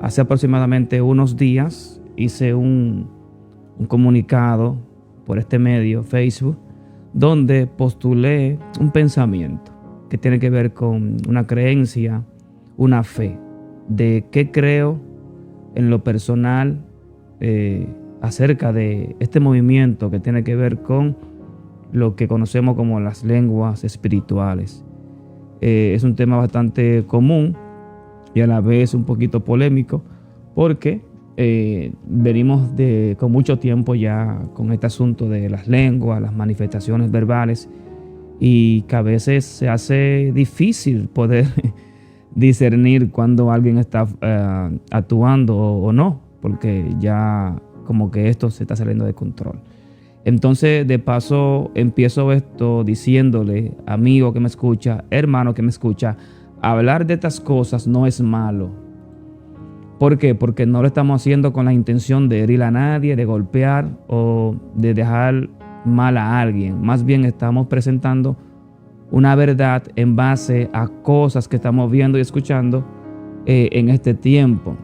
Hace aproximadamente unos días hice un comunicado por este medio, Facebook, donde postulé un pensamiento que tiene que ver con una creencia, una fe, de qué creo en lo personal acerca de este movimiento que tiene que ver con lo que conocemos como las lenguas espirituales. Es un tema bastante común y a la vez un poquito polémico, porque venimos con mucho tiempo ya con este asunto de las lenguas, las manifestaciones verbales, y que a veces se hace difícil poder discernir cuando alguien está actuando o no, porque ya como que esto se está saliendo de control. Entonces, de paso, empiezo esto diciéndole, amigo que me escucha, hermano que me escucha, hablar de estas cosas no es malo. ¿Por qué? Porque no lo estamos haciendo con la intención de herir a nadie, de golpear o de dejar mal a alguien. Más bien estamos presentando una verdad en base a cosas que estamos viendo y escuchando en este tiempo.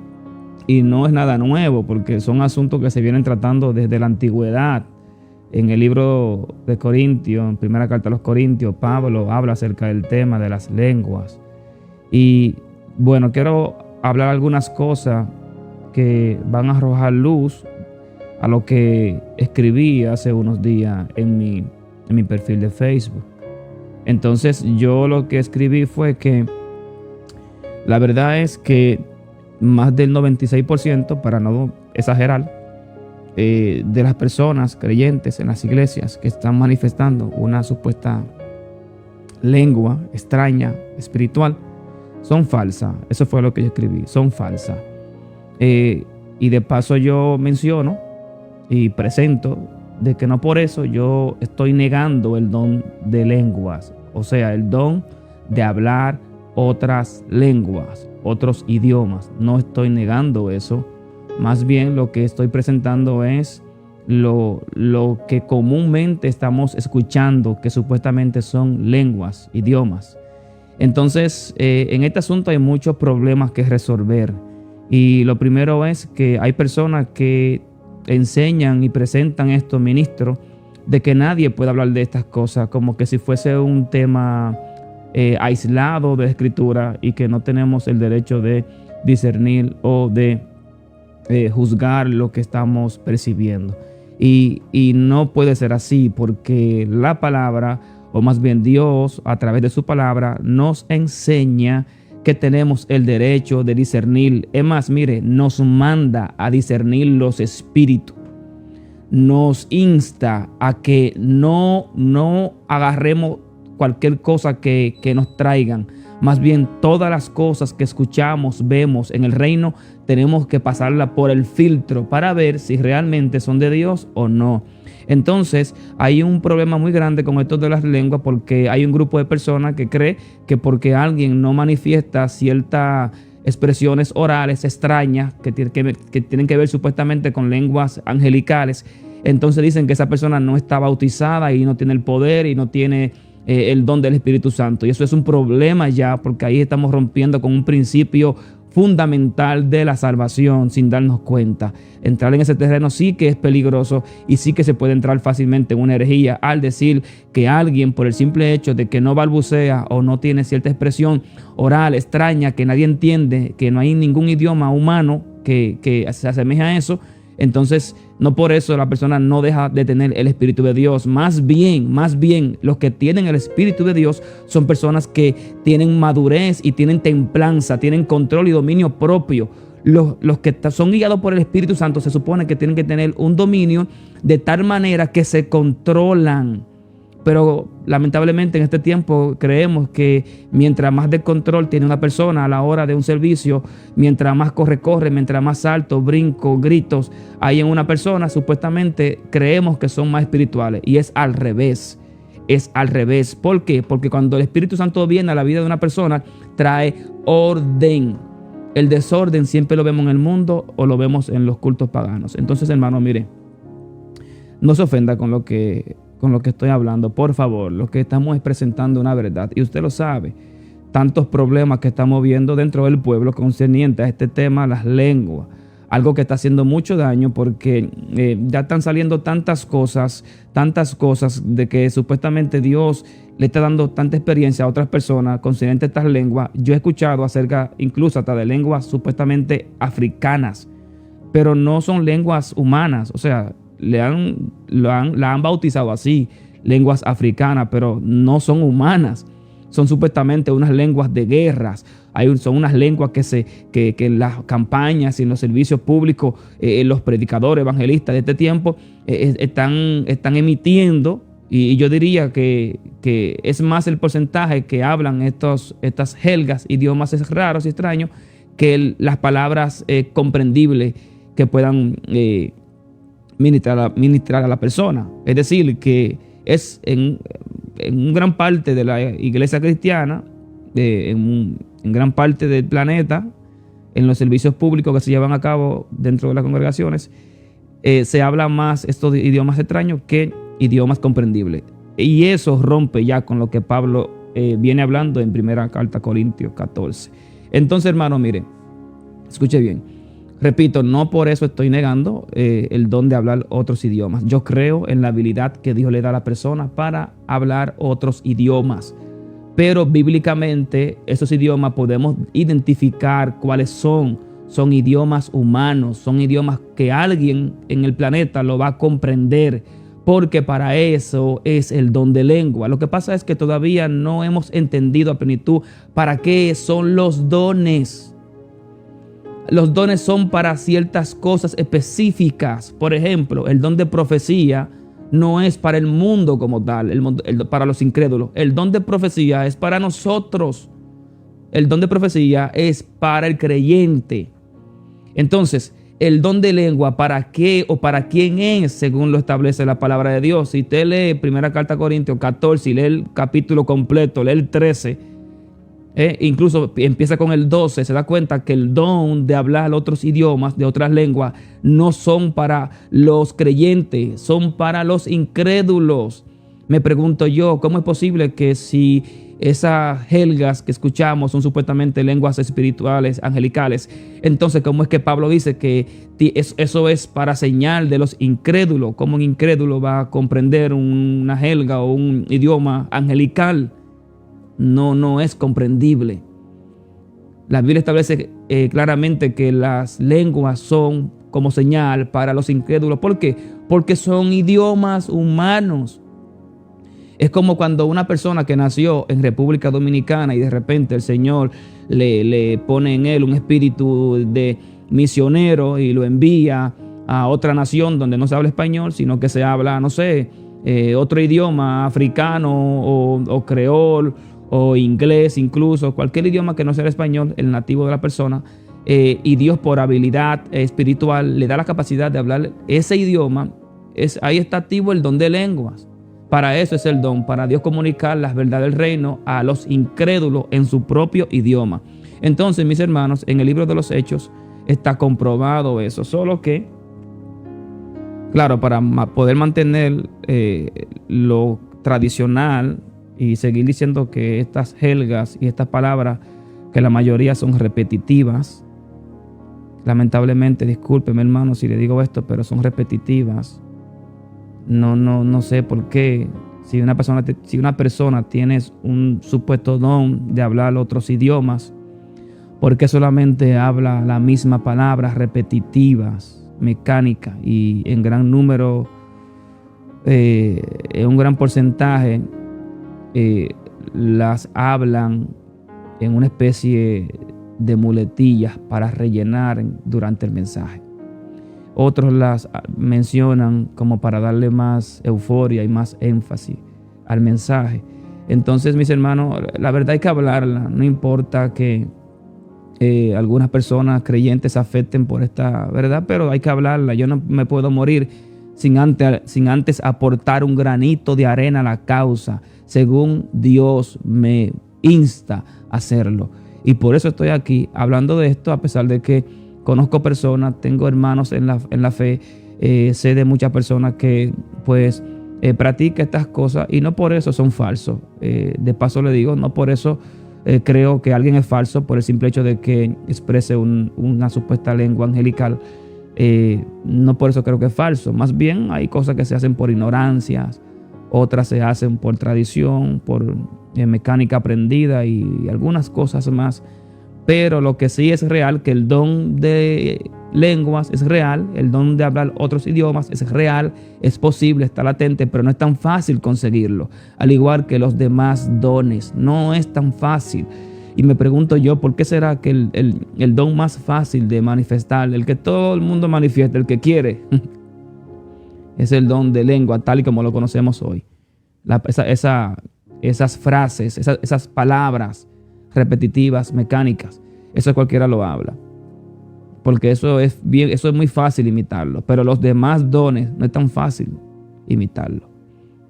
Y no es nada nuevo, porque son asuntos que se vienen tratando desde la antigüedad. En el libro de Corintios, en primera carta a los Corintios, Pablo habla acerca del tema de las lenguas. Y bueno, quiero hablar algunas cosas que van a arrojar luz a lo que escribí hace unos días en mi perfil de Facebook. Entonces, yo lo que escribí fue que la verdad es que más del 96%, para no exagerar, de las personas creyentes en las iglesias que están manifestando una supuesta lengua extraña, espiritual, son falsas. Eso fue lo que yo escribí, son falsas. Y de paso yo menciono y presento de que no por eso yo estoy negando el don de lenguas, o sea, el don de hablar otras lenguas, otros idiomas. No estoy negando eso. Más bien lo que estoy presentando es lo que comúnmente estamos escuchando, que supuestamente son lenguas, idiomas. Entonces, en este asunto hay muchos problemas que resolver. Y lo primero es que hay personas que enseñan y presentan estos ministros de que nadie puede hablar de estas cosas, como que si fuese un tema aislado de la escritura y que no tenemos el derecho de discernir o de juzgar lo que estamos percibiendo. Y no puede ser así, porque la palabra, o más bien Dios, a través de su palabra, nos enseña que tenemos el derecho de discernir. Es más, mire, nos manda a discernir los espíritus. Nos insta a que no agarremos cualquier cosa que nos traigan. Más bien, todas las cosas que escuchamos, vemos en el reino, tenemos que pasarla por el filtro para ver si realmente son de Dios o no. Entonces, hay un problema muy grande con esto de las lenguas, porque hay un grupo de personas que cree que porque alguien no manifiesta ciertas expresiones orales extrañas que tienen que ver supuestamente con lenguas angelicales, entonces dicen que esa persona no está bautizada y no tiene el poder y no tiene el don del Espíritu Santo. Y eso es un problema ya, porque ahí estamos rompiendo con un principio fundamental de la salvación sin darnos cuenta. Entrar en ese terreno sí que es peligroso y sí que se puede entrar fácilmente en una herejía al decir que alguien, por el simple hecho de que no balbucea o no tiene cierta expresión oral extraña que nadie entiende, que no hay ningún idioma humano que se asemeje a eso, entonces no por eso la persona no deja de tener el Espíritu de Dios. Más bien, los que tienen el Espíritu de Dios son personas que tienen madurez y tienen templanza, tienen control y dominio propio. Los que son guiados por el Espíritu Santo se supone que tienen que tener un dominio de tal manera que se controlan. Pero lamentablemente en este tiempo creemos que mientras más de control tiene una persona a la hora de un servicio, mientras más corre, mientras más saltos, brincos, gritos hay en una persona, supuestamente creemos que son más espirituales. Y es al revés. Es al revés. ¿Por qué? Porque cuando el Espíritu Santo viene a la vida de una persona, trae orden. El desorden siempre lo vemos en el mundo o lo vemos en los cultos paganos. Entonces, hermano, mire, no se ofenda con lo que estoy hablando, por favor. Lo que estamos es presentando una verdad y usted lo sabe. tantos problemas que estamos viendo dentro del pueblo concerniente a este tema, las lenguas. Algo que está haciendo mucho daño porque ya están saliendo tantas cosas de que supuestamente Dios le está dando tanta experiencia a otras personas concerniente a estas lenguas. Yo he escuchado acerca incluso hasta de lenguas supuestamente africanas, pero no son lenguas humanas. O sea, la han bautizado así, lenguas africanas, pero no son humanas. Son supuestamente unas lenguas de guerras. Son unas lenguas que en las campañas y en los servicios públicos, los predicadores evangelistas de este tiempo están emitiendo. Y yo diría que es más el porcentaje que hablan estas jergas, idiomas raros y extraños, que las palabras comprendibles que puedan ministrar a la persona. Es decir, que es en gran parte de la iglesia cristiana, en gran parte del planeta, en los servicios públicos que se llevan a cabo dentro de las congregaciones, se habla más estos idiomas extraños que idiomas comprendibles. Y eso rompe ya con lo que Pablo viene hablando en primera carta a Corintios 14. Entonces, hermano, mire, escuche bien. Repito, no por eso estoy negando el don de hablar otros idiomas. Yo creo en la habilidad que Dios le da a la persona para hablar otros idiomas. Pero bíblicamente esos idiomas podemos identificar cuáles son. Son idiomas humanos, son idiomas que alguien en el planeta lo va a comprender, porque para eso es el don de lengua. Lo que pasa es que todavía no hemos entendido a plenitud para qué son los dones. Los dones son para ciertas cosas específicas. Por ejemplo, el don de profecía no es para el mundo como tal, para los incrédulos. El don de profecía es para nosotros. El don de profecía es para el creyente. Entonces, el don de lengua, ¿para qué o para quién es? Según lo establece la palabra de Dios. Si usted lee primera carta a Corintios 14 y lee el capítulo completo, lee el 13, incluso empieza con el 12, se da cuenta que el don de hablar otros idiomas, de otras lenguas, no son para los creyentes, son para los incrédulos. Me pregunto yo, ¿cómo es posible que si esas jergas que escuchamos son supuestamente lenguas espirituales, angelicales, entonces cómo es que Pablo dice que eso es para señal de los incrédulos? ¿Cómo un incrédulo va a comprender una jerga o un idioma angelical? No es comprendible. La Biblia establece claramente que las lenguas son como señal para los incrédulos. ¿Por qué? Porque son idiomas humanos. Es como cuando una persona que nació en República Dominicana y de repente el Señor le pone en él un espíritu de misionero y lo envía a otra nación donde no se habla español, sino que se habla, no sé, otro idioma africano o creol o inglés, incluso cualquier idioma que no sea el español, el nativo de la persona, y Dios por habilidad espiritual le da la capacidad de hablar ese idioma. Ahí está activo el don de lenguas. Para eso es el don, para Dios comunicar las verdades del reino a los incrédulos en su propio idioma. Entonces, mis hermanos, en el libro de los Hechos está comprobado eso, solo que, claro, para poder mantener lo tradicional y seguir diciendo que estas jergas y estas palabras, que la mayoría son repetitivas, lamentablemente, discúlpeme hermano si le digo esto, pero son repetitivas. No sé por qué. Si una persona tiene un supuesto don de hablar otros idiomas, ¿por qué solamente habla la misma palabra repetitivas, mecánicas y en gran número, en un gran porcentaje, las hablan en una especie de muletillas para rellenar durante el mensaje? Otros las mencionan como para darle más euforia y más énfasis al mensaje. Entonces, mis hermanos, la verdad hay que hablarla. No importa que algunas personas creyentes se afecten por esta verdad, pero hay que hablarla. Yo no me puedo morir sin antes aportar un granito de arena a la causa, según Dios me insta a hacerlo. Y por eso estoy aquí hablando de esto, a pesar de que conozco personas, tengo hermanos en la fe, sé de muchas personas que pues practican estas cosas y no por eso son falsos. De paso le digo, no por eso creo que alguien es falso por el simple hecho de que exprese una supuesta lengua angelical. No por eso creo que es falso. Más bien hay cosas que se hacen por ignorancia, otras se hacen por tradición, por mecánica aprendida y algunas cosas más. Pero lo que sí es real, que el don de lenguas es real, el don de hablar otros idiomas es real, es posible, está latente, pero no es tan fácil conseguirlo. Al igual que los demás dones, no es tan fácil. Y me pregunto yo, ¿por qué será que el don más fácil de manifestar, el que todo el mundo manifiesta, el que quiere, es el don de lengua, tal y como lo conocemos hoy? Esas frases, esas palabras repetitivas, mecánicas, eso cualquiera lo habla, porque eso es muy fácil imitarlo, pero los demás dones no es tan fácil imitarlo.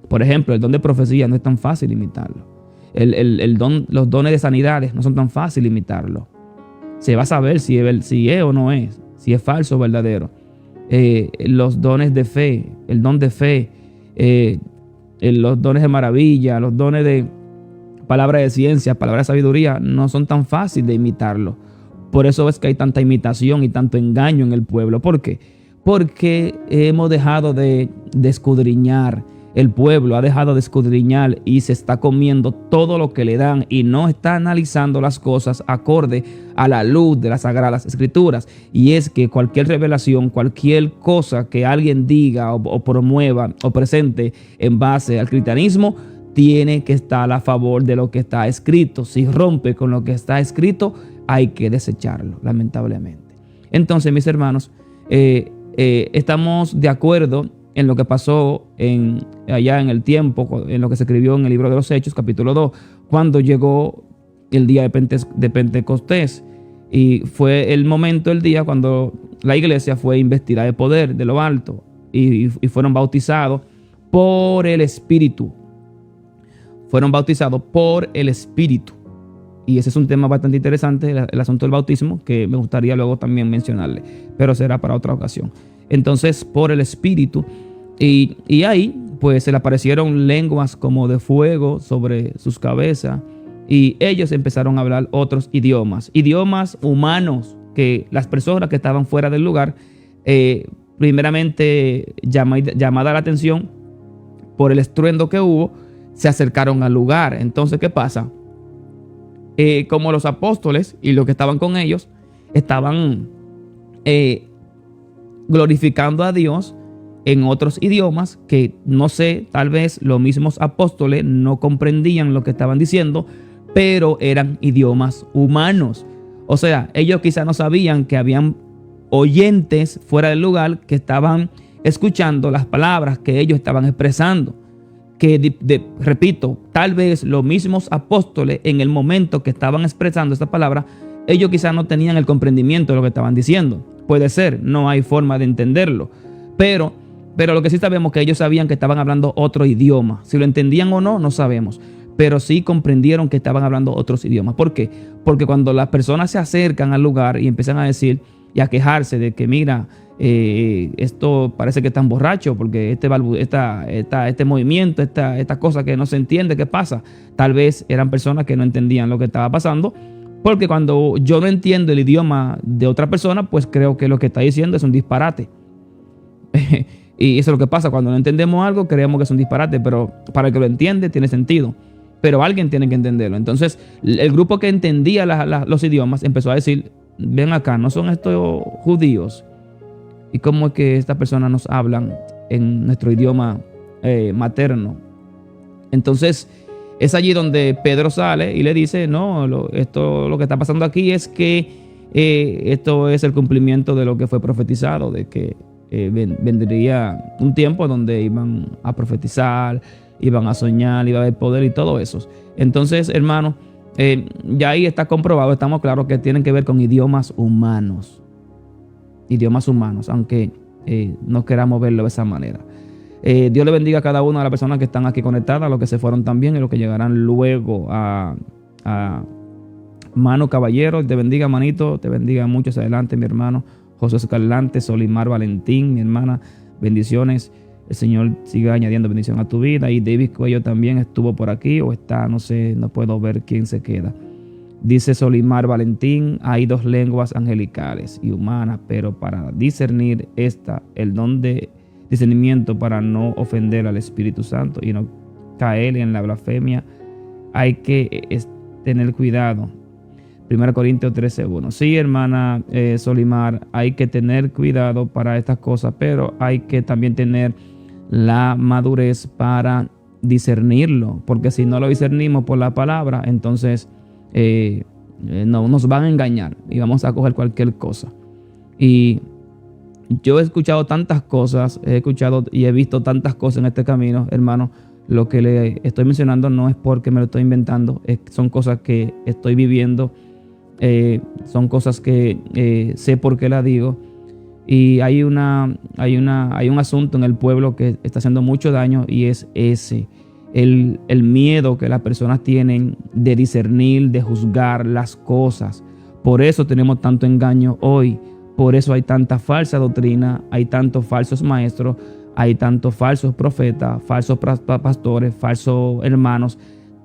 Por ejemplo, el don de profecía no es tan fácil imitarlo. Los dones de sanidades no son tan fácil imitarlo. Se va a saber si es o no es, si es falso o verdadero. Los dones de fe, el don de fe, los dones de maravilla, los dones de palabra de ciencia, palabra de sabiduría, no son tan fáciles de imitarlo. Por eso es que hay tanta imitación y tanto engaño en el pueblo. ¿Por qué? Porque hemos dejado de escudriñar. El pueblo ha dejado de escudriñar y se está comiendo todo lo que le dan y no está analizando las cosas acorde a la luz de las Sagradas Escrituras. Y es que cualquier revelación, cualquier cosa que alguien diga o promueva o presente en base al cristianismo, tiene que estar a favor de lo que está escrito. Si rompe con lo que está escrito, hay que desecharlo, lamentablemente. Entonces, mis hermanos, estamos de acuerdo en lo que pasó allá en el tiempo, en lo que se escribió en el libro de los Hechos, capítulo 2, cuando llegó el día de Pentecostés. Y fue el momento, el día cuando la iglesia fue investida de poder de lo alto y fueron bautizados por el Espíritu. Fueron bautizados por el Espíritu. Y ese es un tema bastante interesante, el asunto del bautismo, que me gustaría luego también mencionarle, pero será para otra ocasión. Entonces, por el Espíritu. Y ahí, pues, se le aparecieron lenguas como de fuego sobre sus cabezas. Y ellos empezaron a hablar otros idiomas humanos, que las personas que estaban fuera del lugar, primeramente llamada la atención por el estruendo que hubo, se acercaron al lugar. Entonces, ¿qué pasa? Como los apóstoles y los que estaban con ellos estaban glorificando a Dios en otros idiomas que, no sé, tal vez los mismos apóstoles no comprendían lo que estaban diciendo, pero eran idiomas humanos. O sea, ellos quizás no sabían que habían oyentes fuera del lugar que estaban escuchando las palabras que ellos estaban expresando. Que, repito, tal vez los mismos apóstoles en el momento que estaban expresando esta palabra, ellos quizás no tenían el comprendimiento de lo que estaban diciendo. Puede ser, no hay forma de entenderlo. Pero lo que sí sabemos es que ellos sabían que estaban hablando otro idioma. Si lo entendían o no, no sabemos. Pero sí comprendieron que estaban hablando otros idiomas. ¿Por qué? Porque cuando las personas se acercan al lugar y empiezan a decir y a quejarse de que, mira, esto parece que están borrachos porque este movimiento, esta cosa que no se entiende, ¿qué pasa? Tal vez eran personas que no entendían lo que estaba pasando, porque cuando yo no entiendo el idioma de otra persona, pues creo que lo que está diciendo es un disparate. Y eso es lo que pasa, cuando no entendemos algo creemos que es un disparate, pero para el que lo entiende tiene sentido. Pero alguien tiene que entenderlo. Entonces el grupo que entendía los idiomas empezó a decir, ven acá, ¿no son estos judíos? ¿Y cómo es que estas personas nos hablan en nuestro idioma materno? Entonces es allí donde Pedro sale y le dice, no, lo que está pasando aquí es que esto es el cumplimiento de lo que fue profetizado, de que vendría un tiempo donde iban a profetizar, iban a soñar, iba a haber poder y todo eso. Entonces, hermano, ya ahí está comprobado, estamos claros que tienen que ver con idiomas humanos. Idiomas humanos, aunque no queramos verlo de esa manera. Dios le bendiga a cada una de las personas que están aquí conectadas, a los que se fueron también y los que llegarán luego a Mano Caballero. Te bendiga, manito, te bendiga mucho hacia adelante, mi hermano José Escalante, Solimar Valentín, mi hermana, bendiciones. El Señor siga añadiendo bendición a tu vida. Y David Cuello también estuvo por aquí o está, no sé, no puedo ver quién se queda. Dice Solimar Valentín, hay dos lenguas angelicales y humanas, pero para discernir el don de discernimiento para no ofender al Espíritu Santo y no caer en la blasfemia, hay que tener cuidado. 1 Corintios 13:1. Sí, hermana Solimar, hay que tener cuidado para estas cosas, pero hay que también tener la madurez para discernirlo, porque si no lo discernimos por la palabra, entonces no nos van a engañar y vamos a coger cualquier cosa. Y yo he escuchado tantas cosas, he escuchado y he visto tantas cosas en este camino, hermano. Lo que le estoy mencionando no es porque me lo estoy inventando, son cosas que estoy viviendo, son cosas que sé por qué las digo. Y hay un asunto en el pueblo que está haciendo mucho daño, y es el miedo que las personas tienen de discernir, de juzgar las cosas. Por eso tenemos tanto engaño hoy, por eso hay tanta falsa doctrina, hay tantos falsos maestros, hay tantos falsos profetas, falsos pastores, falsos hermanos.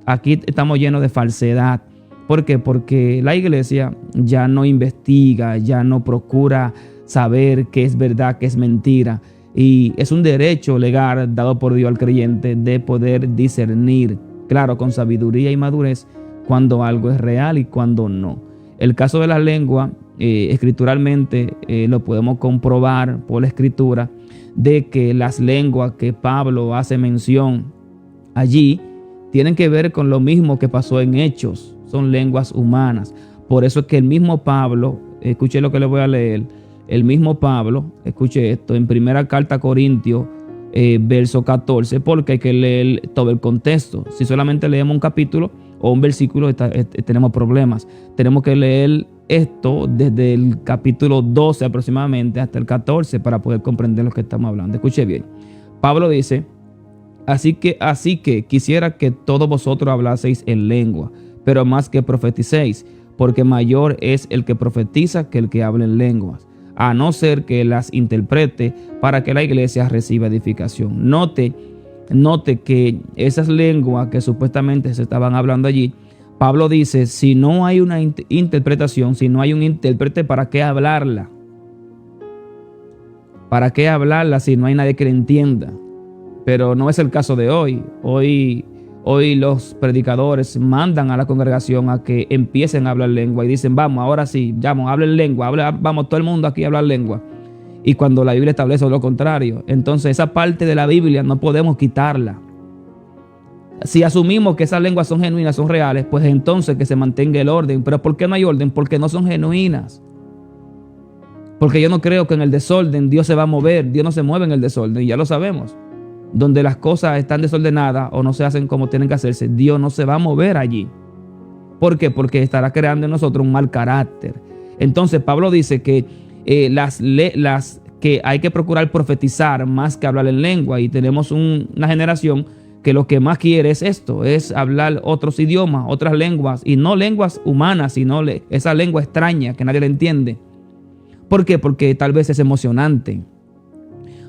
Aquí estamos llenos de falsedad. ¿Por qué? Porque la iglesia ya no investiga, ya no procura saber qué es verdad, qué es mentira. Y es un derecho legal dado por Dios al creyente de poder discernir, claro, con sabiduría y madurez, cuando algo es real y cuando no. El caso de la lengua, escrituralmente, lo podemos comprobar por la escritura, de que las lenguas que Pablo hace mención allí tienen que ver con lo mismo que pasó en Hechos, son lenguas humanas. Por eso es que el mismo Pablo, escuche lo que le voy a leer, el mismo Pablo, escuche esto, en primera carta a Corintios, verso 14, porque hay que leer todo el contexto. Si solamente leemos un capítulo o un versículo, tenemos problemas. Tenemos que leer esto desde el capítulo 12 aproximadamente hasta el 14 para poder comprender lo que estamos hablando. Escuche bien. Pablo dice, así que quisiera que todos vosotros hablaseis en lengua, pero más que profeticéis, porque mayor es el que profetiza que el que habla en lenguas, a no ser que las interprete para que la iglesia reciba edificación. Note que esas lenguas que supuestamente se estaban hablando allí, Pablo dice, si no hay una interpretación, si no hay un intérprete, ¿para qué hablarla? ¿Para qué hablarla si no hay nadie que la entienda? Pero no es el caso de hoy. Hoy los predicadores mandan a la congregación a que empiecen a hablar lengua y dicen, vamos, ahora sí, hablen lengua, vamos todo el mundo aquí a hablar lengua. Y cuando la Biblia establece lo contrario, entonces esa parte de la Biblia no podemos quitarla. Si asumimos que esas lenguas son genuinas, son reales, pues entonces que se mantenga el orden. ¿Pero por qué no hay orden? Porque no son genuinas. Porque yo no creo que en el desorden Dios se va a mover. Dios no se mueve en el desorden, y ya lo sabemos. Donde las cosas están desordenadas o no se hacen como tienen que hacerse, Dios no se va a mover allí. ¿Por qué? Porque estará creando en nosotros un mal carácter. Entonces Pablo dice que que hay que procurar profetizar más que hablar en lengua, y tenemos una generación que lo que más quiere es esto, es hablar otros idiomas, otras lenguas, y no lenguas humanas, sino esa lengua extraña que nadie le entiende. ¿Por qué? Porque tal vez es emocionante.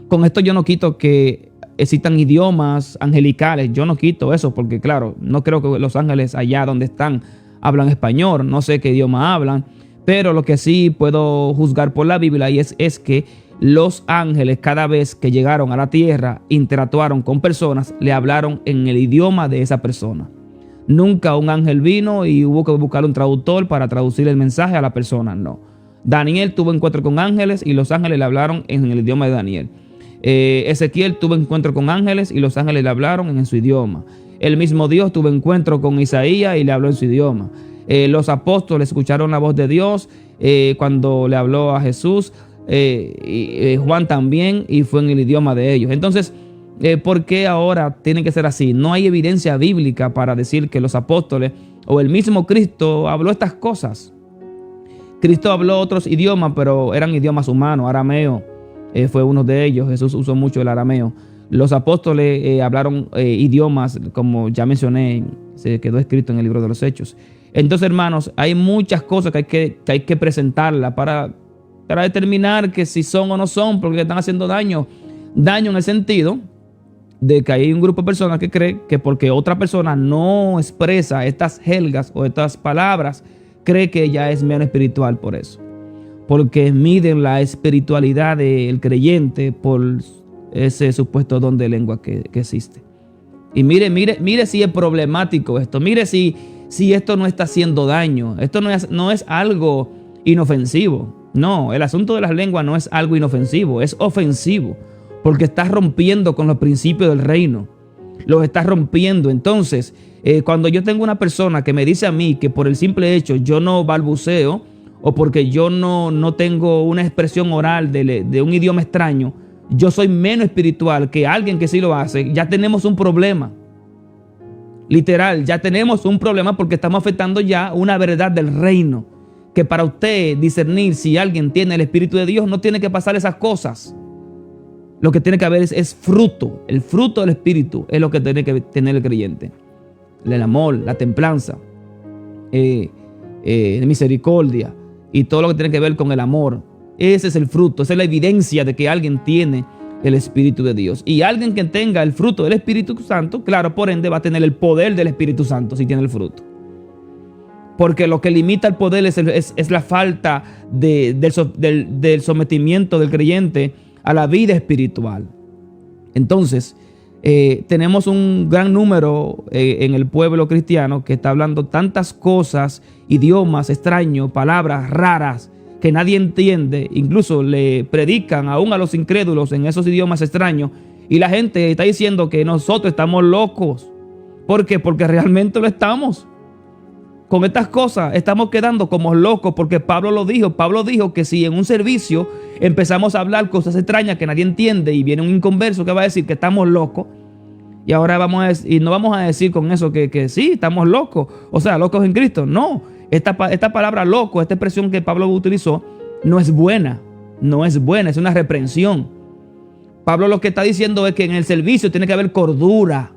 Con esto yo no quito que existan idiomas angelicales, yo no quito eso, porque claro, no creo que los ángeles allá donde están hablan español, no sé qué idioma hablan, pero lo que sí puedo juzgar por la Biblia es que los ángeles, cada vez que llegaron a la tierra, interactuaron con personas, le hablaron en el idioma de esa persona. Nunca un ángel vino y hubo que buscar un traductor para traducir el mensaje a la persona, no. Daniel tuvo encuentro con ángeles y los ángeles le hablaron en el idioma de Daniel. Ezequiel tuvo encuentro con ángeles y los ángeles le hablaron en su idioma. El mismo Dios tuvo encuentro con Isaías y le habló en su idioma. Los apóstoles escucharon la voz de Dios cuando le habló a Jesús. Juan también, y fue en el idioma de ellos. Entonces, ¿por qué ahora tiene que ser así? No hay evidencia bíblica para decir que los apóstoles o el mismo Cristo habló estas cosas. Cristo habló otros idiomas, pero eran idiomas humanos. Arameo fue uno de ellos. Jesús usó mucho el arameo. Los apóstoles hablaron idiomas, como ya mencioné, se quedó escrito en el libro de los Hechos. Entonces, hermanos, hay muchas cosas que hay que presentarla para determinar que si son o no son, porque están haciendo daño. Daño en el sentido de que hay un grupo de personas que cree que porque otra persona no expresa estas jergas o estas palabras, cree que ella es menos espiritual por eso. Porque miden la espiritualidad del creyente por ese supuesto don de lengua que existe. Y mire si es problemático esto. Mire si esto no está haciendo daño. Esto no es algo inofensivo. No, el asunto de las lenguas no es algo inofensivo, es ofensivo. Porque estás rompiendo con los principios del reino. Los estás rompiendo. Entonces, cuando yo tengo una persona que me dice a mí que por el simple hecho yo no balbuceo, o porque yo no tengo una expresión oral de un idioma extraño, yo soy menos espiritual que alguien que sí lo hace, ya tenemos un problema. Literal, ya tenemos un problema porque estamos afectando ya una verdad del reino. Que para usted discernir si alguien tiene el Espíritu de Dios, no tiene que pasar esas cosas. Lo que tiene que haber es fruto. El fruto del Espíritu es lo que tiene que tener el creyente. El amor, la templanza, misericordia y todo lo que tiene que ver con el amor. Ese es el fruto, esa es la evidencia de que alguien tiene el Espíritu de Dios. Y alguien que tenga el fruto del Espíritu Santo, claro, por ende va a tener el poder del Espíritu Santo si tiene el fruto. Porque lo que limita el poder es la falta del sometimiento del creyente a la vida espiritual. Entonces, tenemos un gran número en el pueblo cristiano que está hablando tantas cosas, idiomas extraños, palabras raras que nadie entiende. Incluso le predican aún a los incrédulos en esos idiomas extraños y la gente está diciendo que nosotros estamos locos. ¿Por qué? Porque realmente lo estamos. Con estas cosas estamos quedando como locos, porque Pablo lo dijo. Pablo dijo que si en un servicio empezamos a hablar cosas extrañas que nadie entiende y viene un inconverso que va a decir que estamos locos, y ahora no vamos a decir con eso que sí, estamos locos, o sea, locos en Cristo. No, esta palabra loco, esta expresión que Pablo utilizó, no es buena, es una reprensión. Pablo lo que está diciendo es que en el servicio tiene que haber cordura.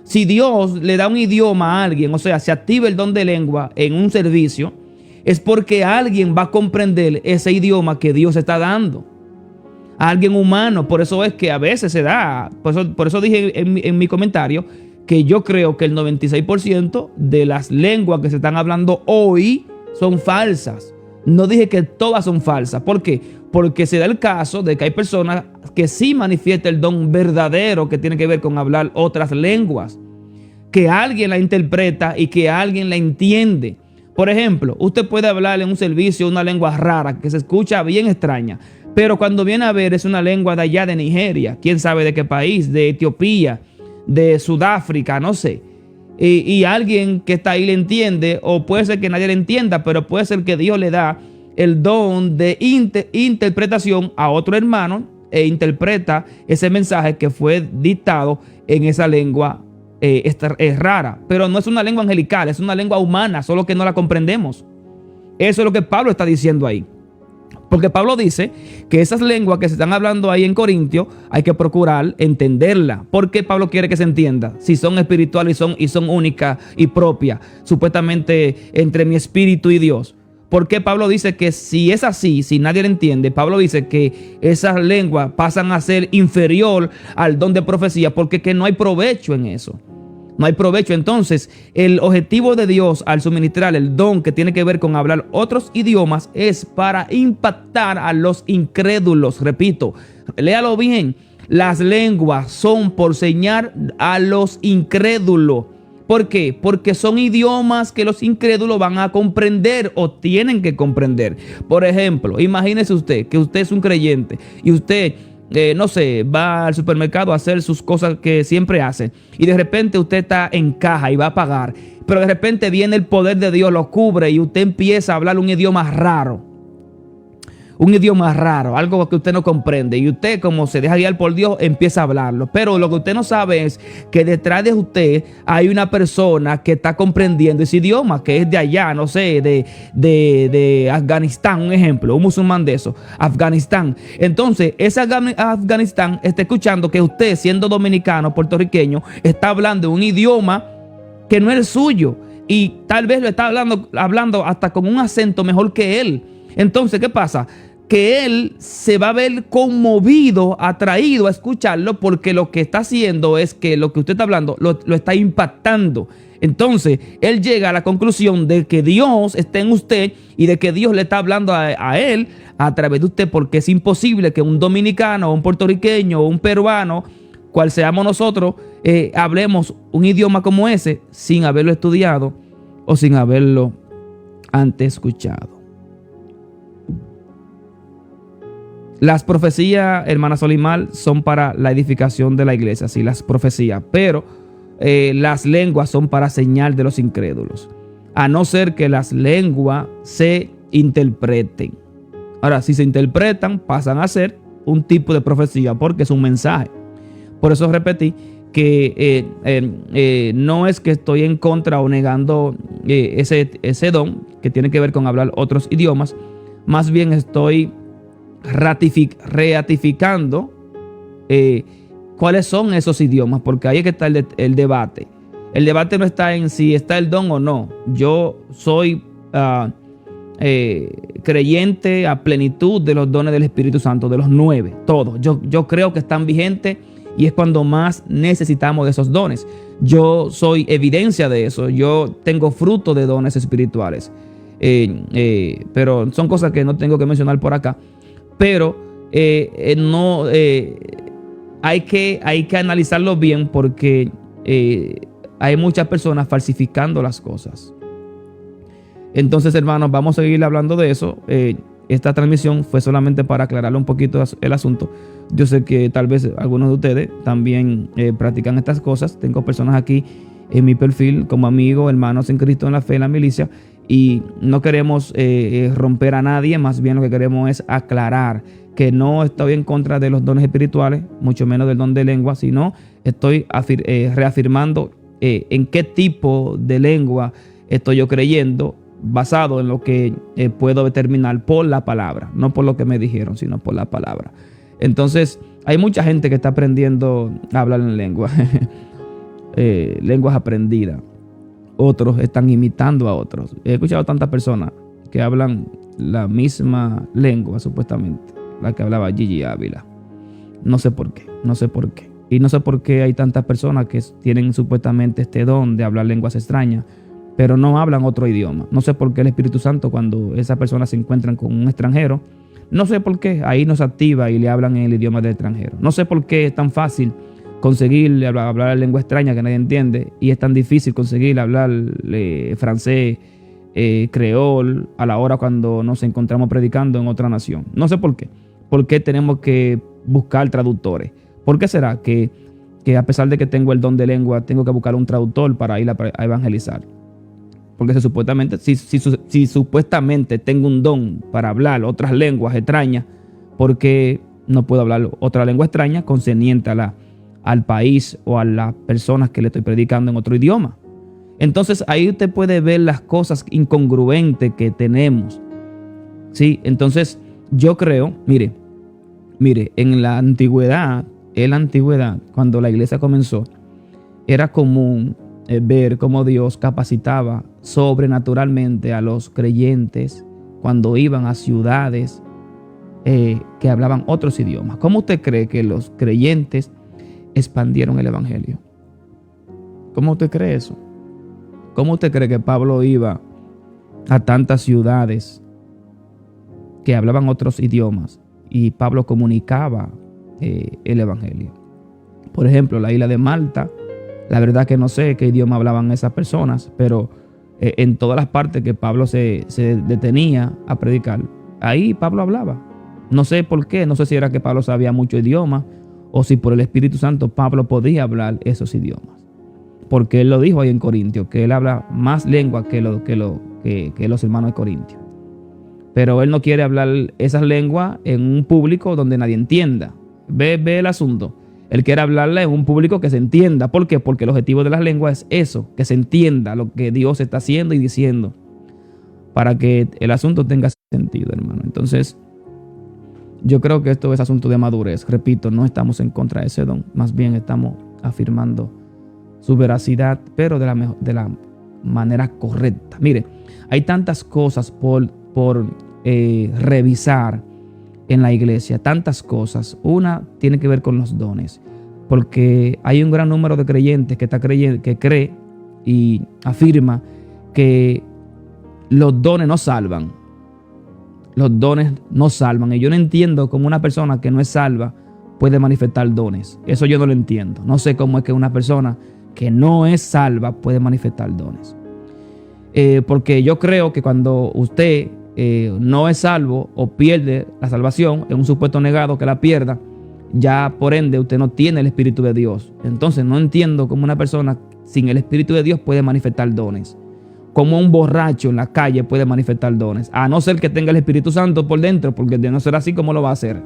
Si Dios le da un idioma a alguien, o sea, se activa el don de lengua en un servicio, es porque alguien va a comprender ese idioma que Dios está dando. A alguien humano. Por eso es que a veces se da. Por eso dije en mi comentario que yo creo que el 96% de las lenguas que se están hablando hoy son falsas. No dije que todas son falsas. ¿Por qué? Porque se da el caso de que hay personas que sí manifiestan el don verdadero que tiene que ver con hablar otras lenguas, que alguien la interpreta y que alguien la entiende. Por ejemplo, usted puede hablar en un servicio una lengua rara que se escucha bien extraña, pero cuando viene a ver es una lengua de allá de Nigeria, quién sabe de qué país, de Etiopía, de Sudáfrica, no sé. Y alguien que está ahí le entiende, o puede ser que nadie le entienda, pero puede ser que Dios le da el don de interpretación a otro hermano e interpreta ese mensaje que fue dictado en esa lengua rara. Pero no es una lengua angelical, es una lengua humana, solo que no la comprendemos. Eso es lo que Pablo está diciendo ahí. Porque Pablo dice que esas lenguas que se están hablando ahí en Corintios hay que procurar entenderla. ¿Por qué Pablo quiere que se entienda? Si son espirituales y son únicas y propias, supuestamente entre mi espíritu y Dios. ¿Por qué Pablo dice que si es así, si nadie lo entiende? Pablo dice que esas lenguas pasan a ser inferior al don de profecía porque que no hay provecho en eso. No hay provecho. Entonces, el objetivo de Dios al suministrar el don que tiene que ver con hablar otros idiomas es para impactar a los incrédulos. Repito, léalo bien. Las lenguas son por señal a los incrédulos. ¿Por qué? Porque son idiomas que los incrédulos van a comprender o tienen que comprender. Por ejemplo, imagínese usted que usted es un creyente y usted no sé, va al supermercado a hacer sus cosas que siempre hace y de repente usted está en caja y va a pagar, pero de repente viene el poder de Dios, lo cubre y usted empieza a hablar un idioma raro, algo que usted no comprende, y usted, como se deja guiar por Dios, empieza a hablarlo. Pero lo que usted no sabe es que detrás de usted hay una persona que está comprendiendo ese idioma, que es de allá, no sé, de Afganistán, un ejemplo, un musulmán de eso, Afganistán. Entonces, ese Afganistán está escuchando que usted, siendo dominicano, puertorriqueño, está hablando un idioma que no es el suyo, y tal vez lo está hablando hasta con un acento mejor que él. Entonces, ¿qué pasa? que él se va a ver conmovido, atraído a escucharlo, porque lo que está haciendo es que lo que usted está hablando lo está impactando. Entonces, él llega a la conclusión de que Dios está en usted y de que Dios le está hablando a él a través de usted, porque es imposible que un dominicano, un puertorriqueño, un peruano, cual seamos nosotros, hablemos un idioma como ese sin haberlo estudiado o sin haberlo antes escuchado. Las profecías, hermana Solimar, son para la edificación de la iglesia, sí, las profecías, pero las lenguas son para señal de los incrédulos, a no ser que las lenguas se interpreten. Ahora, si se interpretan, pasan a ser un tipo de profecía porque es un mensaje. Por eso repetí que no es que estoy en contra o negando ese don que tiene que ver con hablar otros idiomas, más bien estoy ratificando cuáles son esos idiomas, porque ahí es que está el debate. El debate no está en si está el don o no. Yo soy creyente a plenitud de los dones del Espíritu Santo, de los 9, todos. Yo creo que están vigentes y es cuando más necesitamos de esos dones. Yo soy evidencia de eso. Yo tengo fruto de dones espirituales. Pero son cosas que no tengo que mencionar por acá. Pero hay que analizarlo bien, porque hay muchas personas falsificando las cosas. Entonces, hermanos, vamos a seguir hablando de eso. Esta transmisión fue solamente para aclararle un poquito el asunto. Yo sé que tal vez algunos de ustedes también practican estas cosas. Tengo personas aquí en mi perfil como amigos, hermanos en Cristo, en la fe, en la milicia, y no queremos romper a nadie. Más bien lo que queremos es aclarar que no estoy en contra de los dones espirituales, mucho menos del don de lengua, sino estoy reafirmando en qué tipo de lengua estoy yo creyendo, basado en lo que puedo determinar por la palabra, no por lo que me dijeron, sino por la palabra. Entonces, hay mucha gente que está aprendiendo a hablar en lengua, lenguas aprendidas. Otros están imitando a otros. He escuchado tantas personas que hablan la misma lengua, supuestamente, la que hablaba Gigi Ávila. No sé por qué. Y no sé por qué hay tantas personas que tienen supuestamente este don de hablar lenguas extrañas, pero no hablan otro idioma. No sé por qué el Espíritu Santo, cuando esas personas se encuentran con un extranjero, no sé por qué ahí nos activa y le hablan en el idioma del extranjero. No sé por qué es tan fácil conseguir hablar lengua extraña que nadie entiende, y es tan difícil conseguir hablar francés, creol, a la hora cuando nos encontramos predicando en otra nación. No sé por qué. ¿Por qué tenemos que buscar traductores? ¿Por qué será que a pesar de que tengo el don de lengua, tengo que buscar un traductor para ir a evangelizar? Porque si supuestamente tengo un don para hablar otras lenguas extrañas, ¿por qué no puedo hablar otra lengua extraña concerniente al país o a las personas que le estoy predicando en otro idioma? Entonces ahí usted puede ver las cosas incongruentes que tenemos. ¿Sí? Entonces yo creo, mire, en la antigüedad, cuando la iglesia comenzó, era común ver cómo Dios capacitaba sobrenaturalmente a los creyentes cuando iban a ciudades que hablaban otros idiomas. ¿Cómo usted cree que los creyentes expandieron el evangelio? ¿Cómo usted cree eso? ¿Cómo usted cree que Pablo iba a tantas ciudades que hablaban otros idiomas y Pablo comunicaba el evangelio? Por ejemplo, la isla de Malta, la verdad que no sé qué idioma hablaban esas personas, pero en todas las partes que Pablo se detenía a predicar, ahí Pablo hablaba. No sé por qué, no sé si era que Pablo sabía mucho idioma o si por el Espíritu Santo Pablo podía hablar esos idiomas. Porque él lo dijo ahí en Corintios, que él habla más lengua que los hermanos de Corintios. Pero él no quiere hablar esas lenguas en un público donde nadie entienda. Ve el asunto. Él quiere hablarle en un público que se entienda. ¿Por qué? Porque el objetivo de las lenguas es eso, que se entienda lo que Dios está haciendo y diciendo, para que el asunto tenga sentido, hermano. Entonces, yo creo que esto es asunto de madurez. Repito, no estamos en contra de ese don. Más bien estamos afirmando su veracidad, pero de la manera correcta. Mire, hay tantas cosas por revisar en la iglesia, tantas cosas. Una tiene que ver con los dones, porque hay un gran número de creyentes que cree y afirma que los dones no salvan. Los dones no salvan. Y yo no entiendo cómo una persona que no es salva puede manifestar dones. Eso yo no lo entiendo. No sé cómo es que una persona que no es salva puede manifestar dones. Porque yo creo que cuando usted no es salvo o pierde la salvación, es un supuesto negado que la pierda, ya por ende usted no tiene el Espíritu de Dios. Entonces no entiendo cómo una persona sin el Espíritu de Dios puede manifestar dones. Como un borracho en la calle puede manifestar dones, a no ser que tenga el Espíritu Santo por dentro, porque de no ser así, ¿cómo lo va a hacer?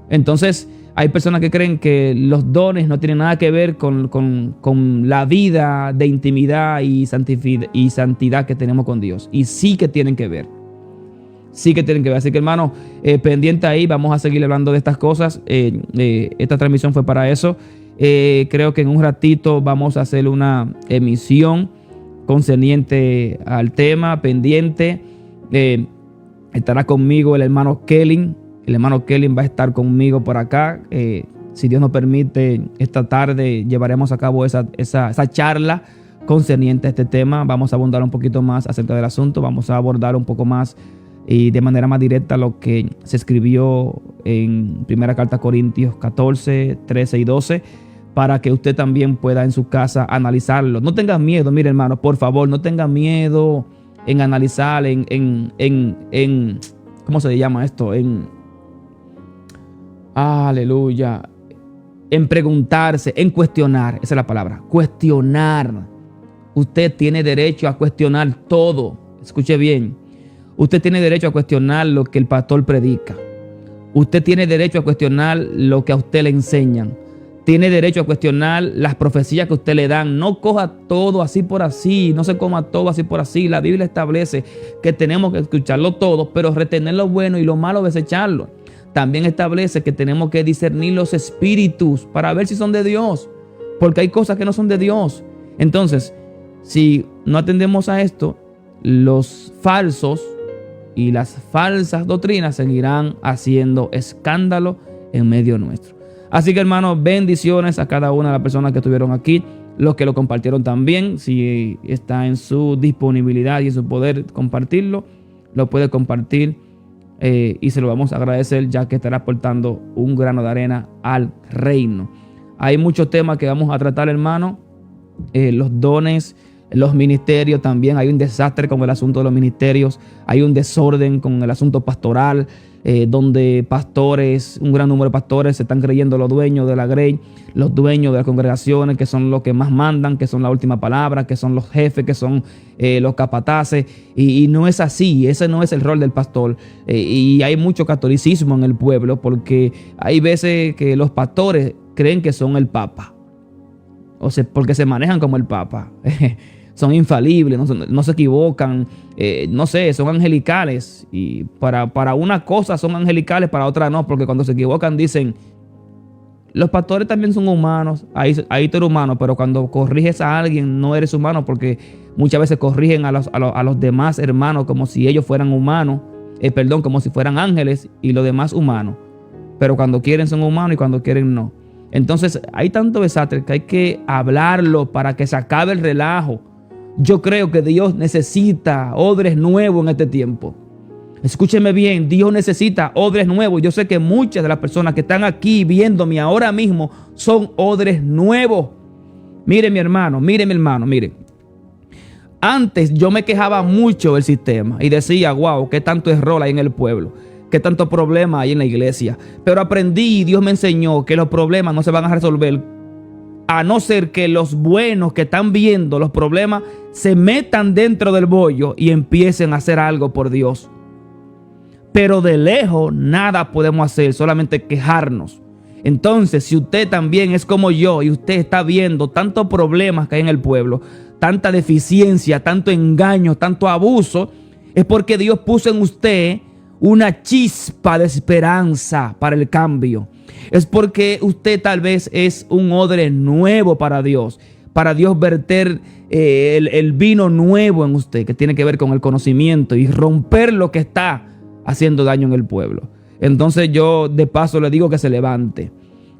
Entonces hay personas que creen que los dones no tienen nada que ver con la vida de intimidad y santidad que tenemos con Dios. Y sí que tienen que ver. Sí que tienen que ver. Así que, hermano, pendiente ahí, vamos a seguir hablando de estas cosas. Esta transmisión fue para eso. Creo que en un ratito vamos a hacer una emisión concerniente al tema, pendiente. Estará conmigo el hermano Kelly. El hermano Kelly va a estar conmigo por acá. Si Dios nos permite, esta tarde llevaremos a cabo esa charla concerniente a este tema. Vamos a abundar un poquito más acerca del asunto. Vamos a abordar un poco más y de manera más directa lo que se escribió en Primera Carta a Corintios 14, 13 y 12, para que usted también pueda en su casa analizarlo. No tenga miedo, mire, hermano, por favor, no tenga miedo en analizar, ¿cómo se llama esto? Aleluya. En preguntarse, en cuestionar. Esa es la palabra. Cuestionar. Usted tiene derecho a cuestionar todo. Escuche bien. Usted tiene derecho a cuestionar lo que el pastor predica. Usted tiene derecho a cuestionar lo que a usted le enseñan. Tiene derecho a cuestionar las profecías que a usted le dan. No coja todo así por así. No se coma todo así por así. La Biblia establece que tenemos que escucharlo todo, pero retener lo bueno y lo malo desecharlo. También establece que tenemos que discernir los espíritus para ver si son de Dios, porque hay cosas que no son de Dios. Entonces, si no atendemos a esto, los falsos y las falsas doctrinas seguirán haciendo escándalo en medio nuestro. Así que, hermanos, bendiciones a cada una de las personas que estuvieron aquí, los que lo compartieron también. Si está en su disponibilidad y en su poder compartirlo, lo puede compartir. Y se lo vamos a agradecer, ya que estará aportando un grano de arena al reino. Hay muchos temas que vamos a tratar, hermano. Los dones, los ministerios también. Hay un desastre con el asunto de los ministerios. Hay un desorden con el asunto pastoral, donde pastores, un gran número de pastores se están creyendo los dueños de la grey, los dueños de las congregaciones, que son los que más mandan, que son la última palabra, que son los jefes, que son los capataces. Y no es así. Ese no es el rol del pastor. Y hay mucho catolicismo en el pueblo, porque hay veces que los pastores creen que son el papa, o sea, porque se manejan como el papa. Son infalibles, no se equivocan, no sé, son angelicales. Y para una cosa son angelicales, para otra no, porque cuando se equivocan dicen, los pastores también son humanos. Ahí tú eres humano, pero cuando corriges a alguien no eres humano, porque muchas veces corrigen a los demás hermanos como si ellos fueran humanos, como si fueran ángeles y los demás humanos. Pero cuando quieren son humanos y cuando quieren no. Entonces hay tanto desastre que hay que hablarlo para que se acabe el relajo. Yo creo que Dios necesita odres nuevos en este tiempo. Escúcheme bien, Dios necesita odres nuevos. Yo sé que muchas de las personas que están aquí viéndome ahora mismo son odres nuevos. Mire mi hermano, mire. Antes yo me quejaba mucho del sistema y decía, wow, qué tanto error hay en el pueblo, qué tanto problema hay en la iglesia. Pero aprendí y Dios me enseñó que los problemas no se van a resolver a no ser que los buenos que están viendo los problemas se metan dentro del bollo y empiecen a hacer algo por Dios. Pero de lejos nada podemos hacer, solamente quejarnos. Entonces, si usted también es como yo y usted está viendo tantos problemas que hay en el pueblo, tanta deficiencia, tanto engaño, tanto abuso, es porque Dios puso en usted una chispa de esperanza para el cambio. Es porque usted tal vez es un odre nuevo para Dios verter el vino nuevo en usted, que tiene que ver con el conocimiento y romper lo que está haciendo daño en el pueblo. Entonces yo de paso le digo que se levante,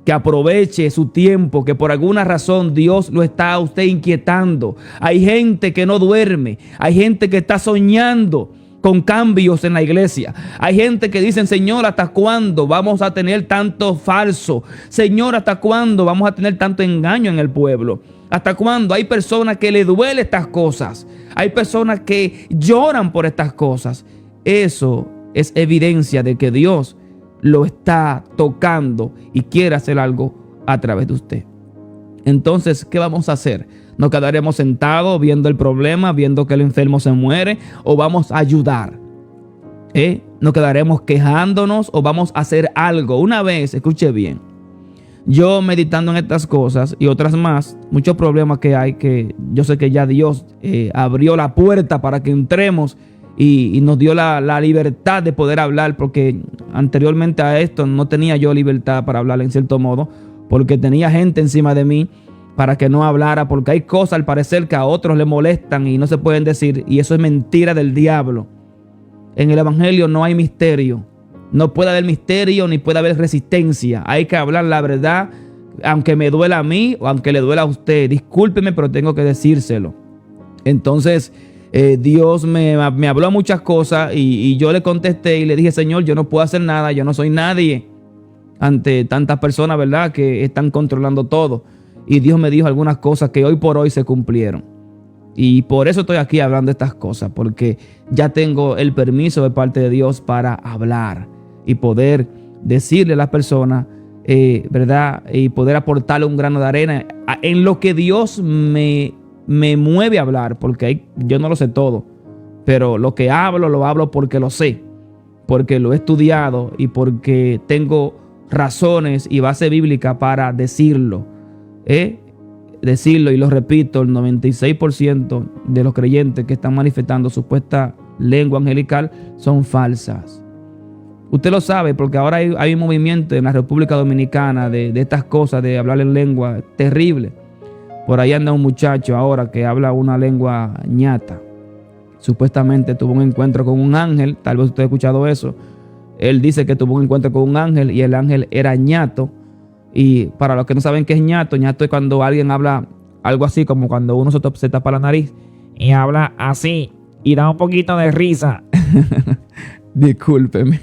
que aproveche su tiempo, que por alguna razón Dios lo está a usted inquietando. Hay gente que no duerme, hay gente que está soñando con cambios en la iglesia. Hay gente que dicen: Señor, ¿hasta cuándo vamos a tener tanto falso? Señor, ¿hasta cuándo vamos a tener tanto engaño en el pueblo? ¿Hasta cuándo? Hay personas que le duelen estas cosas. Hay personas que lloran por estas cosas. Eso es evidencia de que Dios lo está tocando y quiere hacer algo a través de usted. Entonces, ¿qué vamos a hacer? ¿Nos quedaremos sentados viendo el problema, viendo que el enfermo se muere, o vamos a ayudar? ¿Nos quedaremos quejándonos o vamos a hacer algo? Una vez, escuche bien, yo meditando en estas cosas y otras más, muchos problemas que hay, que yo sé que ya Dios abrió la puerta para que entremos y nos dio la libertad de poder hablar, porque anteriormente a esto no tenía yo libertad para hablar en cierto modo, porque tenía gente encima de mí para que no hablara, porque hay cosas al parecer que a otros le molestan y no se pueden decir, y eso es mentira del diablo. En el evangelio no hay misterio, no puede haber misterio ni puede haber resistencia. Hay que hablar la verdad, aunque me duela a mí o aunque le duela a usted. Discúlpeme, pero tengo que decírselo. Entonces Dios me habló muchas cosas y yo le contesté y le dije: Señor, yo no puedo hacer nada, yo no soy nadie ante tantas personas, ¿verdad?, que están controlando todo. Y Dios me dijo algunas cosas que hoy por hoy se cumplieron. Y por eso estoy aquí hablando de estas cosas, porque ya tengo el permiso de parte de Dios para hablar y poder decirle a las personas, ¿verdad?, y poder aportarle un grano de arena en lo que Dios me mueve a hablar, porque yo no lo sé todo, pero lo que hablo, lo hablo porque lo sé, porque lo he estudiado y porque tengo razones y base bíblica para decirlo. Decirlo, y lo repito, el 96% de los creyentes que están manifestando supuesta lengua angelical son falsas. Usted lo sabe porque ahora hay un movimiento en la República Dominicana de estas cosas, de hablar en lengua terrible. Por ahí anda un muchacho ahora que habla una lengua ñata. Supuestamente tuvo un encuentro con un ángel, tal vez usted ha escuchado eso. Él dice que tuvo un encuentro con un ángel y el ángel era ñato. Y para los que no saben qué es ñato, ñato es cuando alguien habla algo así como cuando uno se tapa la nariz y habla así y da un poquito de risa. Discúlpeme,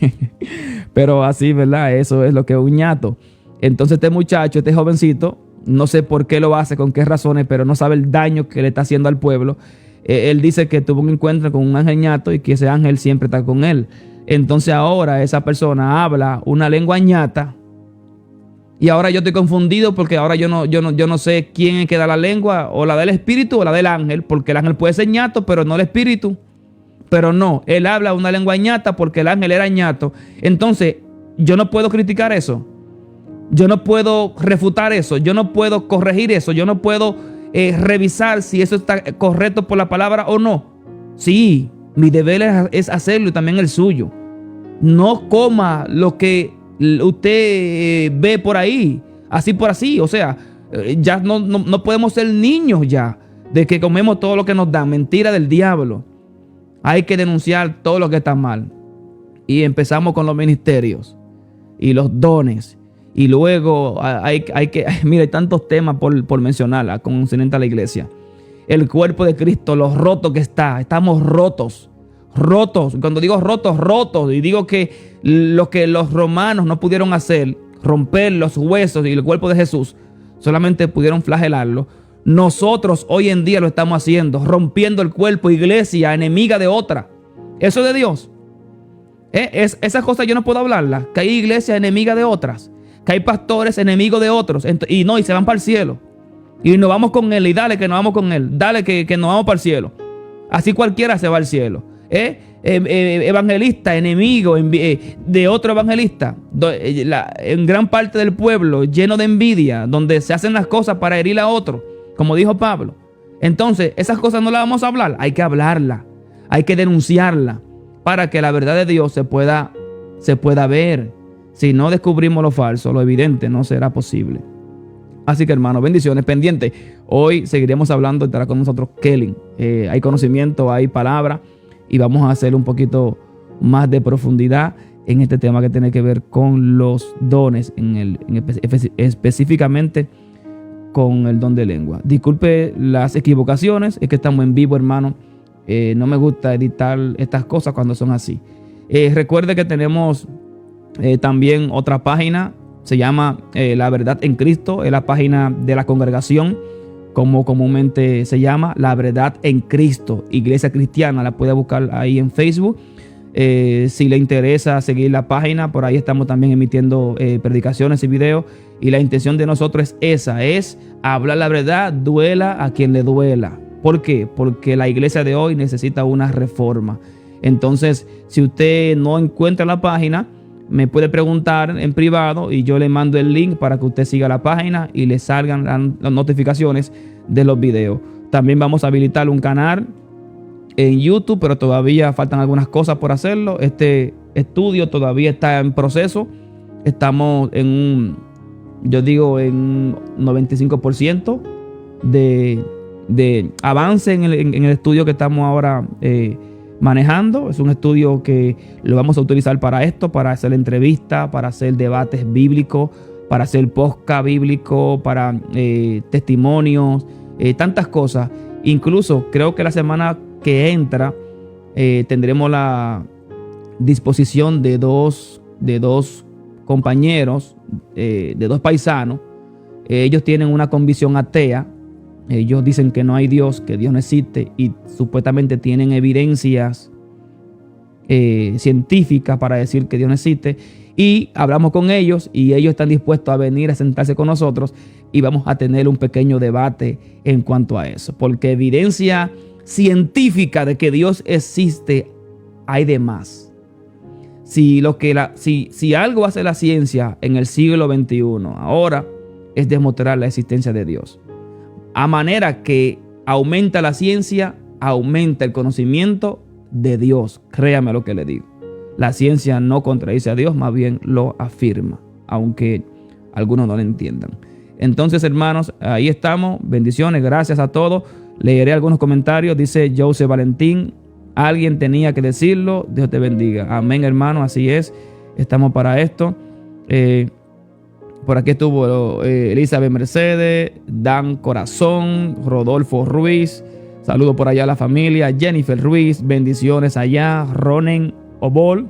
pero así, ¿verdad? Eso es lo que es un ñato. Entonces este muchacho, este jovencito, no sé por qué lo hace, con qué razones, pero no sabe el daño que le está haciendo al pueblo. Él dice que tuvo un encuentro con un ángel ñato y que ese ángel siempre está con él. Entonces ahora esa persona habla una lengua ñata. Y ahora yo estoy confundido porque ahora yo no sé quién es que da la lengua, o la del espíritu o la del ángel, porque el ángel puede ser ñato, pero no el espíritu. Pero no, él habla una lengua ñata porque el ángel era ñato. Entonces, yo no puedo criticar eso. Yo no puedo refutar eso. Yo no puedo corregir eso. Yo no puedo revisar si eso está correcto por la palabra o no. Sí, mi deber es hacerlo y también el suyo. No coma lo que usted ve por ahí, así por así. O sea, ya no podemos ser niños ya de que comemos todo lo que nos dan. Mentira del diablo. Hay que denunciar todo lo que está mal. Y empezamos con los ministerios y los dones. Y luego hay que, mira, hay tantos temas por mencionar concerniente a la iglesia. El cuerpo de Cristo, los rotos que estamos rotos. Rotos, cuando digo rotos, y digo que lo que los romanos no pudieron hacer, romper los huesos y el cuerpo de Jesús, solamente pudieron flagelarlo. Nosotros hoy en día lo estamos haciendo, rompiendo el cuerpo, iglesia enemiga de otra. Eso es de Dios. Esas cosas yo no puedo hablarlas, que hay iglesias enemigas de otras, que hay pastores enemigos de otros, y se van para el cielo. Y nos vamos con él, y dale que nos vamos con él, dale que nos vamos para el cielo. Así cualquiera se va al cielo. Evangelista, enemigo de otro evangelista, en gran parte del pueblo lleno de envidia, donde se hacen las cosas para herir a otro, como dijo Pablo. Entonces, esas cosas no las vamos a hablar, hay que hablarla, hay que denunciarla para que la verdad de Dios se pueda ver. Si no descubrimos lo falso, lo evidente no será posible. Así que, hermano, bendiciones, pendiente. Hoy seguiremos hablando, estará con nosotros Kelly. Hay conocimiento, hay palabra, y vamos a hacer un poquito más de profundidad en este tema que tiene que ver con los dones, específicamente con el don de lengua. Disculpe las equivocaciones, es que estamos en vivo, hermano. No me gusta editar estas cosas cuando son así. Recuerde que tenemos también otra página, se llama La Verdad en Cristo, es la página de la congregación, como comúnmente se llama, La Verdad en Cristo, Iglesia Cristiana. La puede buscar ahí en Facebook. Si le interesa seguir la página, por ahí estamos también emitiendo predicaciones y videos. Y la intención de nosotros es esa, es hablar la verdad, duela a quien le duela. ¿Por qué? Porque la iglesia de hoy necesita una reforma. Entonces, si usted no encuentra la página, me puede preguntar en privado y yo le mando el link para que usted siga la página y le salgan las notificaciones de los videos. También vamos a habilitar un canal en YouTube, pero todavía faltan algunas cosas por hacerlo. Este estudio todavía está en proceso. Estamos en un 95% de avance en el estudio que estamos ahora manejando. Es un estudio que lo vamos a utilizar para esto, para hacer entrevistas, para hacer debates bíblicos, para hacer podcast bíblico, para testimonios, tantas cosas. Incluso creo que la semana que entra tendremos la disposición de dos compañeros, de dos paisanos. Ellos tienen una convicción atea. Ellos dicen que no hay Dios, que Dios no existe, y supuestamente tienen evidencias científicas para decir que Dios no existe. Y hablamos con ellos y ellos están dispuestos a venir a sentarse con nosotros y vamos a tener un pequeño debate en cuanto a eso. Porque evidencia científica de que Dios existe hay de más. Si algo hace la ciencia en el siglo XXI ahora es demostrar la existencia de Dios. A manera que aumenta la ciencia, aumenta el conocimiento de Dios. Créame lo que le digo. La ciencia no contradice a Dios, más bien lo afirma, aunque algunos no lo entiendan. Entonces, hermanos, ahí estamos. Bendiciones, gracias a todos. Leeré algunos comentarios. Dice Joseph Valentín: alguien tenía que decirlo. Dios te bendiga. Amén, hermano, así es. Estamos para esto. Por aquí estuvo Elizabeth Mercedes, Dan Corazón, Rodolfo Ruiz. Saludos por allá a la familia. Jennifer Ruiz, bendiciones allá. Ronen Obol,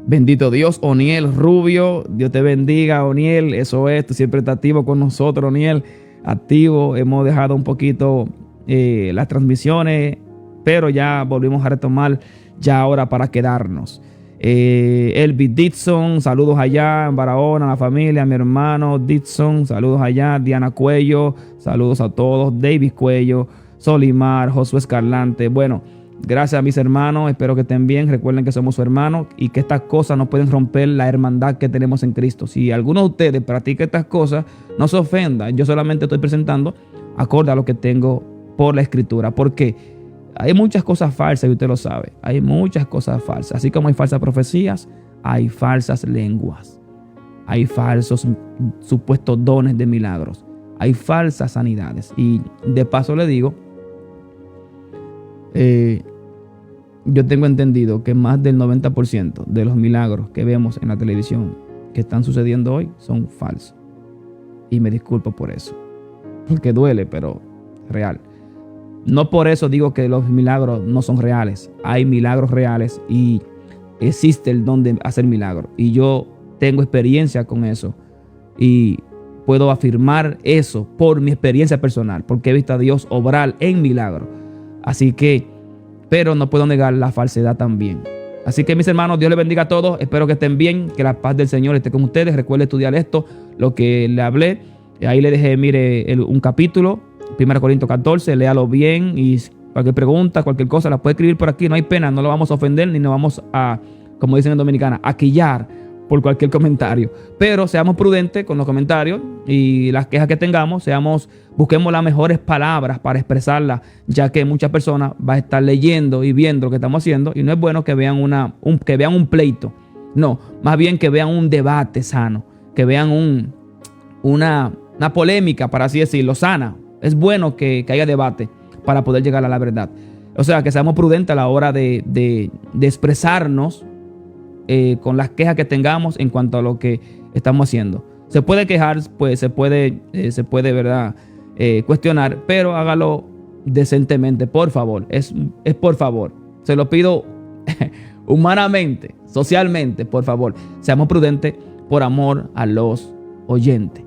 bendito Dios. Oniel Rubio, Dios te bendiga, Oniel. Eso es, tú siempre estás activo con nosotros, Oniel. Activo, hemos dejado un poquito las transmisiones, pero ya volvimos a retomar ya ahora para quedarnos. Elvis Dixon, saludos allá en Barahona, a la familia, a mi hermano Dixon, saludos allá. Diana Cuello, saludos a todos. David Cuello, Solimar, Josué Escarlante. Bueno, gracias a mis hermanos, espero que estén bien. Recuerden que somos sus hermanos y que estas cosas no pueden romper la hermandad que tenemos en Cristo. Si alguno de ustedes practica estas cosas, no se ofenda. Yo solamente estoy presentando acorde a lo que tengo por la Escritura. Porque hay muchas cosas falsas y usted lo sabe. Hay muchas cosas falsas. Así como hay falsas profecías, hay falsas lenguas. Hay falsos supuestos dones de milagros. Hay falsas sanidades. Y de paso le digo, yo tengo entendido que más del 90% de los milagros que vemos en la televisión que están sucediendo hoy son falsos. Y me disculpo por eso. Porque duele, pero real. No por eso digo que los milagros no son reales. Hay milagros reales y existe el don de hacer milagros. Y yo tengo experiencia con eso. Y puedo afirmar eso por mi experiencia personal. Porque he visto a Dios obrar en milagros. Así que, pero no puedo negar la falsedad también. Así que mis hermanos, Dios les bendiga a todos. Espero que estén bien, que la paz del Señor esté con ustedes. Recuerde estudiar esto, lo que le hablé. Ahí le dejé, mire, un capítulo, 1 Corintios 14, léalo bien y cualquier pregunta, cualquier cosa, la puede escribir por aquí. No hay pena, no lo vamos a ofender ni nos vamos a, como dicen en Dominicana, a quillar por cualquier comentario. Pero seamos prudentes con los comentarios y las quejas que tengamos, busquemos las mejores palabras para expresarlas, ya que muchas personas van a estar leyendo y viendo lo que estamos haciendo y no es bueno que vean un pleito. No, más bien que vean un debate sano, que vean una polémica, para así decirlo, sana. Es bueno que haya debate para poder llegar a la verdad. O sea, que seamos prudentes a la hora de expresarnos con las quejas que tengamos en cuanto a lo que estamos haciendo. Se puede quejar, pues se puede, ¿verdad? Cuestionar, pero hágalo decentemente, por favor. Es por favor. Se lo pido humanamente, socialmente, por favor. Seamos prudentes por amor a los oyentes.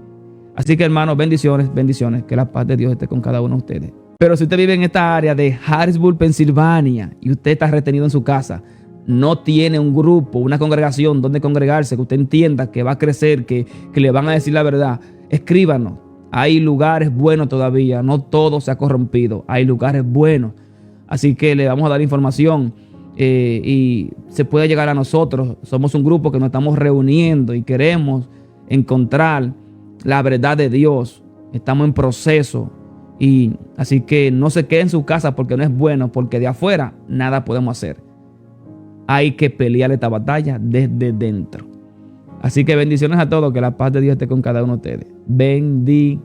Así que, hermanos, bendiciones, bendiciones. Que la paz de Dios esté con cada uno de ustedes. Pero si usted vive en esta área de Harrisburg, Pensilvania, y usted está retenido en su casa, no tiene un grupo, una congregación donde congregarse, que usted entienda que va a crecer, que le van a decir la verdad, escríbanos. Hay lugares buenos todavía, no todo se ha corrompido, hay lugares buenos. Así que le vamos a dar información y se puede llegar a nosotros. Somos un grupo que nos estamos reuniendo y queremos encontrar la verdad de Dios. Estamos en proceso. Y así que no se quede en su casa porque no es bueno, porque de afuera nada podemos hacer. Hay que pelear esta batalla desde dentro. Así que bendiciones a todos, que la paz de Dios esté con cada uno de ustedes. Bendiciones.